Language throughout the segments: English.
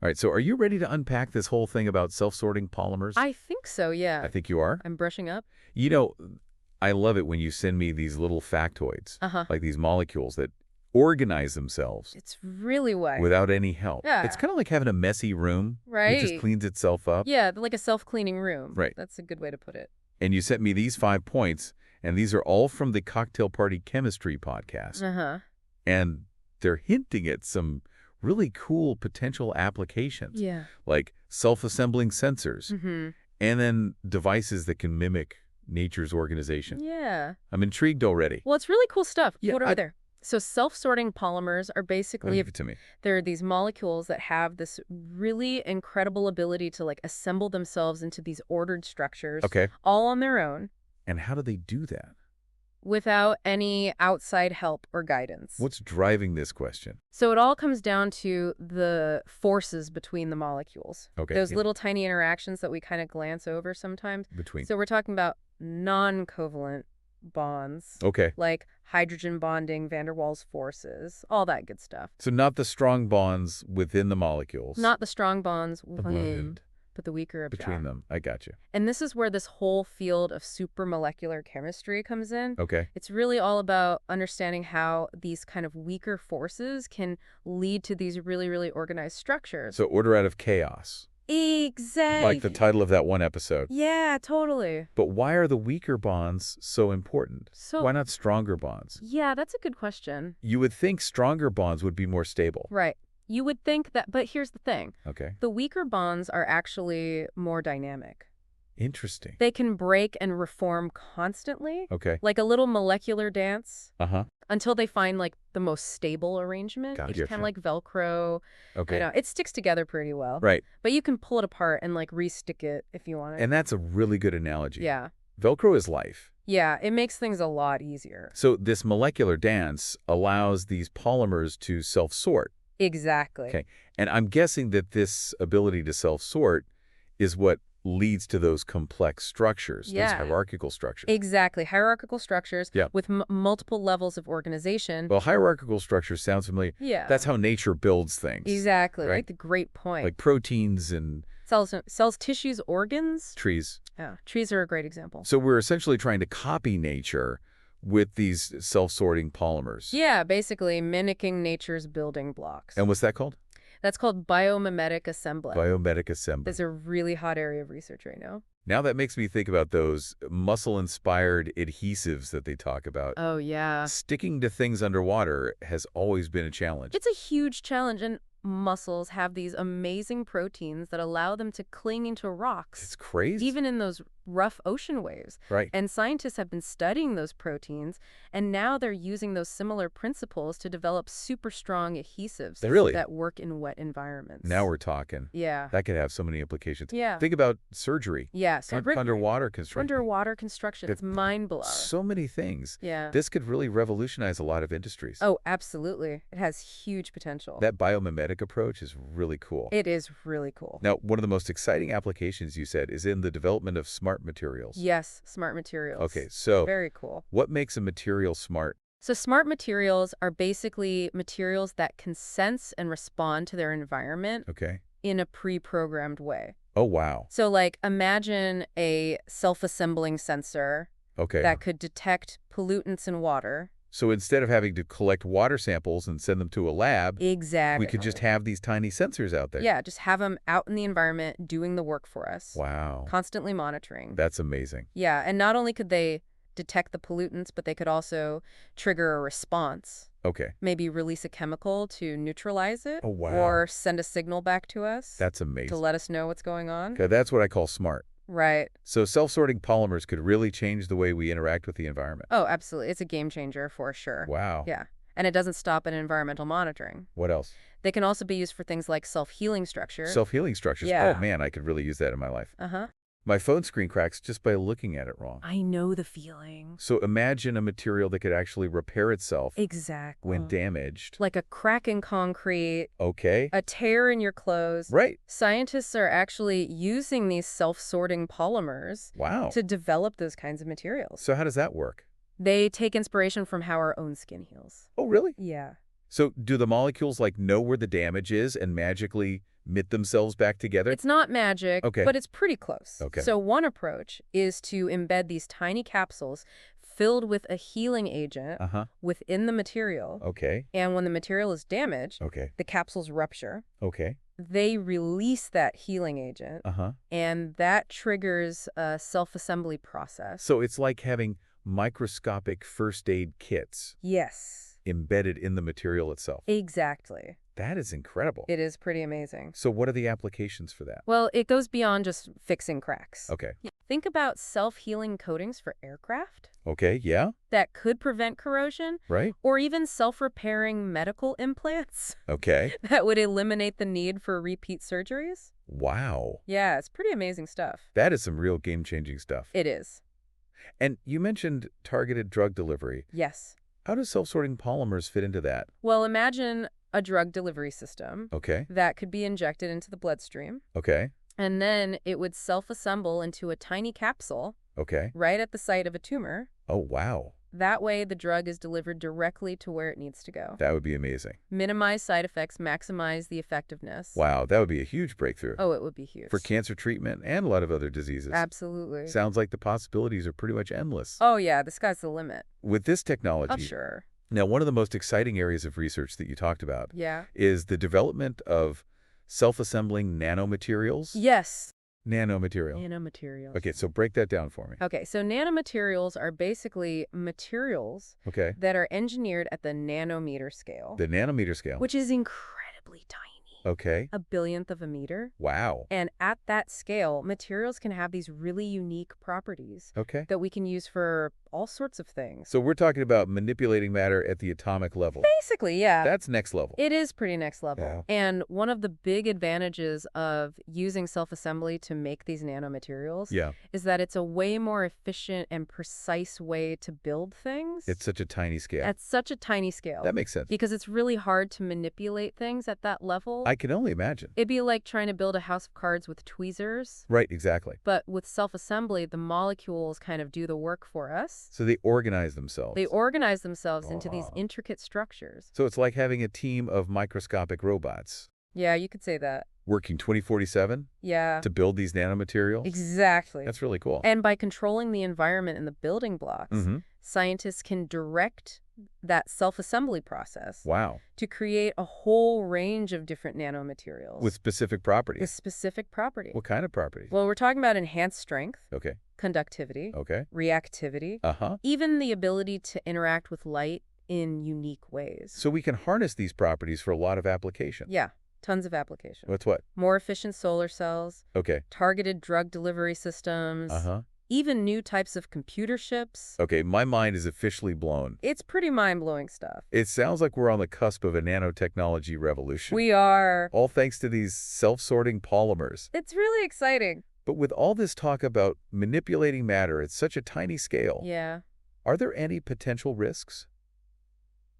All right, so are you ready to unpack this whole thing about self-sorting polymers? I think so, yeah. I think you are. I'm brushing up. You know, I love it when you send me these little factoids, Uh-huh. like these molecules that organize themselves It's really why. without any help. Yeah. It's kind of like having a messy room. It just Right. cleans itself up. Yeah, like a self-cleaning room. Right. That's a good way to put it. And you sent me these 5 points, and these are all from the Cocktail Party Chemistry podcast. Uh-huh. And they're hinting at some really cool potential applications. Yeah. Like self-assembling sensors, Mm-hmm. and then devices that can mimic nature's organization. Yeah. I'm intrigued already. Well, it's really cool stuff. Yeah, What are there? So self-sorting polymers are basically, Give it to me. they're these molecules that have this really incredible ability to like assemble themselves into these ordered structures Okay. all on their own And how do they do that? without any outside help or guidance. What's driving this question? So it all comes down to the forces between the molecules. Okay. Those little tiny interactions that we kind of glance over sometimes. Between. So we're talking about non-covalent bonds, Okay. like hydrogen bonding, van der Waals forces, all that good stuff. So not the strong bonds within the molecules. Not the strong bonds Above but the weaker between them. I got you. And this is where this whole field of supramolecular chemistry comes in. Okay. It's really all about understanding how these kind of weaker forces can lead to these really, really organized structures. So order out of chaos. Exactly. Like the title of that one episode. Yeah, totally. But why are the weaker bonds so important? So, Why not stronger bonds? yeah, that's a good question. You would think stronger bonds would be more stable. Right. You would think that, but here's the thing. Okay. The weaker bonds are actually more dynamic. Interesting. They can break and reform constantly, Okay. like a little molecular dance, Uh-huh. until they find like the most stable arrangement. It's Gotcha. kind of like Velcro. Okay. You know, it sticks together pretty well. Right. But you can pull it apart and like re-stick it if you want it. And that's a really good analogy. Yeah. Velcro is life. Yeah, it makes things a lot easier. So this molecular dance allows these polymers to self-sort. Exactly. Okay. And I'm guessing that this ability to self-sort is what leads to those complex structures, Yeah. those hierarchical structures. Exactly. Hierarchical structures Yeah. with multiple levels of organization. Well, hierarchical structures sounds familiar. Yeah. That's how nature builds things. Exactly. right? Like the great point. Like proteins and cells, tissues, organs. trees. Yeah. Trees are a great example. So we're essentially trying to copy nature with these self-sorting polymers. Yeah, basically mimicking nature's building blocks. And what's that called? That's called biomimetic assembly. Biomimetic assembly. That's a really hot area of research right now. Now that makes me think about those muscle-inspired adhesives that they talk about. Oh, yeah. Sticking to things underwater has always been a challenge. It's a huge challenge, and mussels have these amazing proteins that allow them to cling into rocks. It's crazy. Even in those rough ocean waves. Right. And scientists have been studying those proteins, and now they're using those similar principles to develop super strong adhesives that work in wet environments. Now we're talking. Yeah. That could have so many implications. Yeah. Think about surgery. Yeah. So Underwater construction. Underwater construction. It's mind-blowing. So many things. Yeah. This could really revolutionize a lot of industries. Oh, absolutely. It has huge potential. That biomimetic approach is really cool. It is really cool. Now, one of the most exciting applications you said is in the development of smart materials. Yes, smart materials. Okay, so very cool. What makes a material smart? So smart materials are basically materials that can sense and respond to their environment in a pre-programmed way. Oh, wow. So like imagine a self-assembling sensor that could detect pollutants in water. So instead of having to collect water samples and send them to a lab, exactly, we could just have these tiny sensors out there. Yeah, just have them out in the environment doing the work for us. Wow. Constantly monitoring. That's amazing. Yeah, and not only could they detect the pollutants, but they could also trigger a response. Okay. Maybe release a chemical to neutralize it. Oh, wow. Or send a signal back to us. That's amazing. To let us know what's going on. Okay, that's what I call smart. Right. So self-sorting polymers could really change the way we interact with the environment. Oh, absolutely. It's a game changer for sure. Wow. Yeah. And it doesn't stop at environmental monitoring. What else? They can also be used for things like self-healing structures. Self-healing structures. Yeah. Oh, man, I could really use that in my life. Uh-huh. My phone screen cracks just by looking at it wrong. I know the feeling. So imagine a material that could actually repair itself exactly when damaged. Like a crack in concrete. Okay. A tear in your clothes. Right. Scientists are actually using these self-sorting polymers to develop those kinds of materials. So how does that work? They take inspiration from how our own skin heals. Oh, really? Yeah. So do the molecules like know where the damage is and magically knit themselves back together? It's not magic, Okay. but it's pretty close. Okay. So one approach is to embed these tiny capsules filled with a healing agent within the material. Okay. And when the material is damaged, Okay. the capsules rupture. Okay. They release that healing agent, and that triggers a self-assembly process. So it's like having microscopic first aid kits. Yes. Embedded in the material itself. Exactly. That is incredible. It is pretty amazing. So what are the applications for that? Well, it goes beyond just fixing cracks. Okay. Think about self-healing coatings for aircraft. Okay, yeah. That could prevent corrosion. Right. Or even self-repairing medical implants. Okay. That would eliminate the need for repeat surgeries. Wow. Yeah, it's pretty amazing stuff. That is some real game-changing stuff. It is. And you mentioned targeted drug delivery. Yes. How do self-sorting polymers fit into that? Well, imagine a drug delivery system. Okay. That could be injected into the bloodstream. Okay. And then it would self-assemble into a tiny capsule. Okay. Right at the site of a tumor. Oh, wow. That way, the drug is delivered directly to where it needs to go. That would be amazing. Minimize side effects, maximize the effectiveness. Wow, that would be a huge breakthrough. Oh, it would be huge. For cancer treatment and a lot of other diseases. Absolutely. Sounds like the possibilities are pretty much endless. Oh, yeah, the sky's the limit. With this technology. Oh, sure. Now, one of the most exciting areas of research that you talked about is the development of self-assembling nanomaterials. Yes. Nanomaterials. Okay, so break that down for me. Okay, so nanomaterials are basically materials that are engineered at the nanometer scale. The nanometer scale. Which is incredibly tiny. Okay. A billionth of a meter. Wow. And at that scale, materials can have these really unique properties that we can use for all sorts of things. So we're talking about manipulating matter at the atomic level. Basically, yeah. That's next level. It is pretty next level. Yeah. And one of the big advantages of using self-assembly to make these nanomaterials is that it's a way more efficient and precise way to build things. It's such a tiny scale. At such a tiny scale. That makes sense. Because it's really hard to manipulate things at that level. I can only imagine. It'd be like trying to build a house of cards with tweezers. Right, exactly. But with self-assembly, the molecules kind of do the work for us. So they organize themselves. They organize themselves into these intricate structures. So it's like having a team of microscopic robots. Yeah, you could say that. Working 24/7? Yeah. To build these nanomaterials? Exactly. That's really cool. And by controlling the environment and the building blocks, scientists can direct that self-assembly process. Wow. To create a whole range of different nanomaterials. With specific properties? With specific properties. What kind of properties? Well, we're talking about enhanced strength. Okay. Conductivity. Okay. Reactivity. Even the ability to interact with light in unique ways. So we can harness these properties for a lot of applications. Yeah. Tons of applications. What's what? More efficient solar cells. Okay. Targeted drug delivery systems. Even new types of computer chips. Okay, my mind is officially blown. It's pretty mind-blowing stuff. It sounds like we're on the cusp of a nanotechnology revolution. We are. All thanks to these self-sorting polymers. It's really exciting. But with all this talk about manipulating matter at such a tiny scale, are there any potential risks?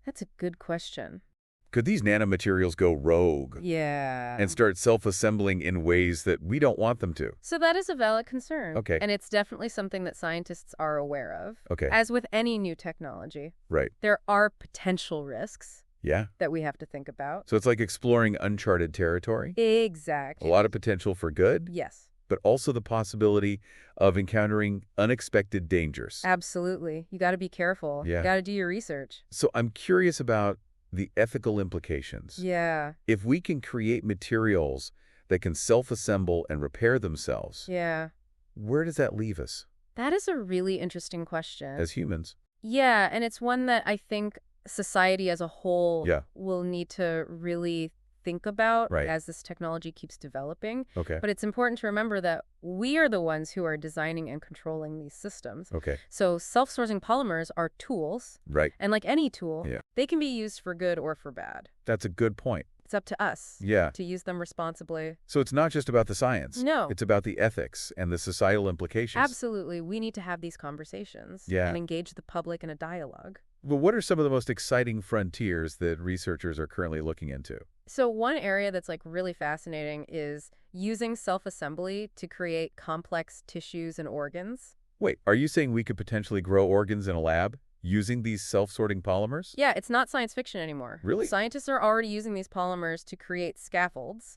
That's a good question. Could these nanomaterials go rogue? Yeah. And start self-assembling in ways that we don't want them to? So that is a valid concern. Okay. And it's definitely something that scientists are aware of. Okay. As with any new technology. Right. There are potential risks. Yeah. That we have to think about. So it's like exploring uncharted territory? Exactly. A lot of potential for good? Yes. But also the possibility of encountering unexpected dangers. Absolutely. You got to be careful. Yeah. You got to do your research. So I'm curious about the ethical implications. Yeah. If we can create materials that can self-assemble and repair themselves, where does that leave us? That is a really interesting question. As humans. Yeah, and it's one that I think society as a whole will need to really think about as this technology keeps developing. Okay. But it's important to remember that we are the ones who are designing and controlling these systems. Okay. So self-sorting polymers are tools. Right. And like any tool, they can be used for good or for bad. That's a good point. It's up to us to use them responsibly. So it's not just about the science. No. It's about the ethics and the societal implications. Absolutely. We need to have these conversations and engage the public in a dialogue. Well, what are some of the most exciting frontiers that researchers are currently looking into? So one area that's like really fascinating is using self-assembly to create complex tissues and organs. Wait, are you saying we could potentially grow organs in a lab? Using these self-sorting polymers? Yeah, it's not science fiction anymore. Really? Scientists are already using these polymers to create scaffolds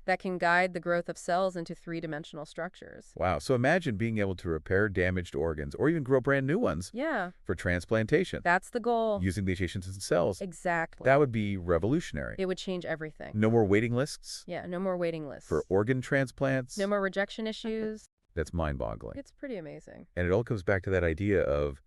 that can guide the growth of cells into three-dimensional structures. Wow. So imagine being able to repair damaged organs or even grow brand new ones for transplantation. That's the goal. Using these patients and cells. Exactly. That would be revolutionary. It would change everything. No more waiting lists? Yeah, no more waiting lists. For organ transplants? No more rejection issues. That's mind-boggling. It's pretty amazing. And it all comes back to that idea of,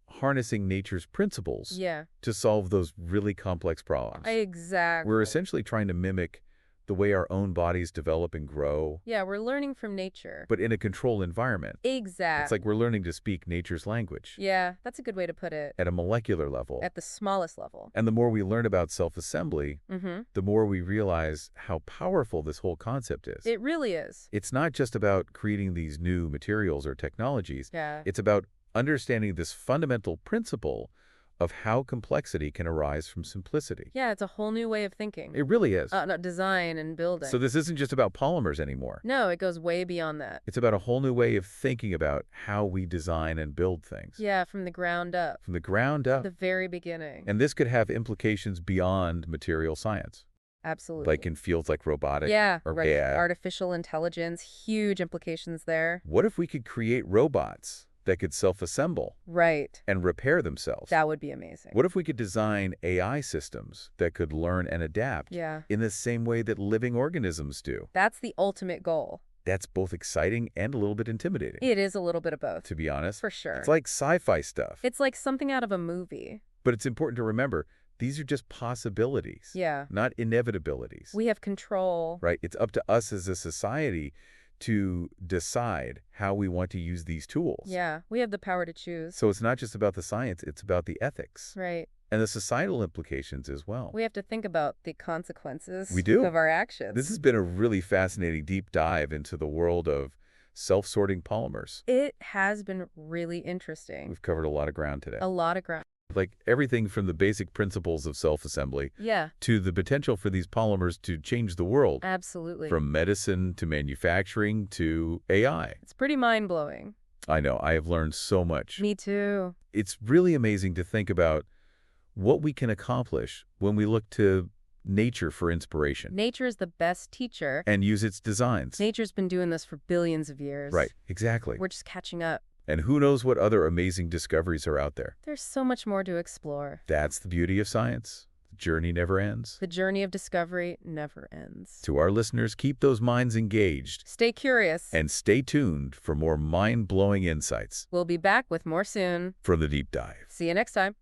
harnessing nature's principles to solve those really complex problems. Exactly. We're essentially trying to mimic the way our own bodies develop and grow. Yeah, we're learning from nature. But in a controlled environment. Exactly. It's like we're learning to speak nature's language. Yeah, that's a good way to put it. At a molecular level. At the smallest level. And the more we learn about self-assembly, the more we realize how powerful this whole concept is. It really is. It's not just about creating these new materials or technologies. Yeah. It's about understanding this fundamental principle of how complexity can arise from simplicity. Yeah, it's a whole new way of thinking. It really is. No, design and building. So this isn't just about polymers anymore. No, it goes way beyond that. It's about a whole new way of thinking about how we design and build things. Yeah, from the ground up. From the ground up. The very beginning. And this could have implications beyond material science. Absolutely. Like in fields like robotics or right. AI. Artificial intelligence, huge implications there. What if we could create robots that could self-assemble and repair themselves? That would be amazing. What if we could design AI systems that could learn and adapt in the same way that living organisms do? That's the ultimate goal. That's both exciting and a little bit intimidating. It is a little bit of both. To be honest. For sure. It's like sci-fi stuff. It's like something out of a movie. But it's important to remember, these are just possibilities. Yeah. Not inevitabilities. We have control. Right. It's up to us as a society to decide how we want to use these tools. Yeah, we have the power to choose. So it's not just about the science, it's about the ethics. Right. And the societal implications as well. We have to think about the consequences of our actions. This has been a really fascinating deep dive into the world of self-sorting polymers. It has been really interesting. We've covered a lot of ground today. A lot of ground. Like everything from the basic principles of self-assembly to the potential for these polymers to change the world. Absolutely. From medicine to manufacturing to AI. It's pretty mind-blowing. I know. I have learned so much. Me too. It's really amazing to think about what we can accomplish when we look to nature for inspiration. Nature is the best teacher. And use its designs. Nature's been doing this for billions of years. Right. Exactly. We're just catching up. And who knows what other amazing discoveries are out there. There's so much more to explore. That's the beauty of science. The journey never ends. The journey of discovery never ends. To our listeners, keep those minds engaged. Stay curious. And stay tuned for more mind-blowing insights. We'll be back with more soon. From the Deep Dive. See you next time.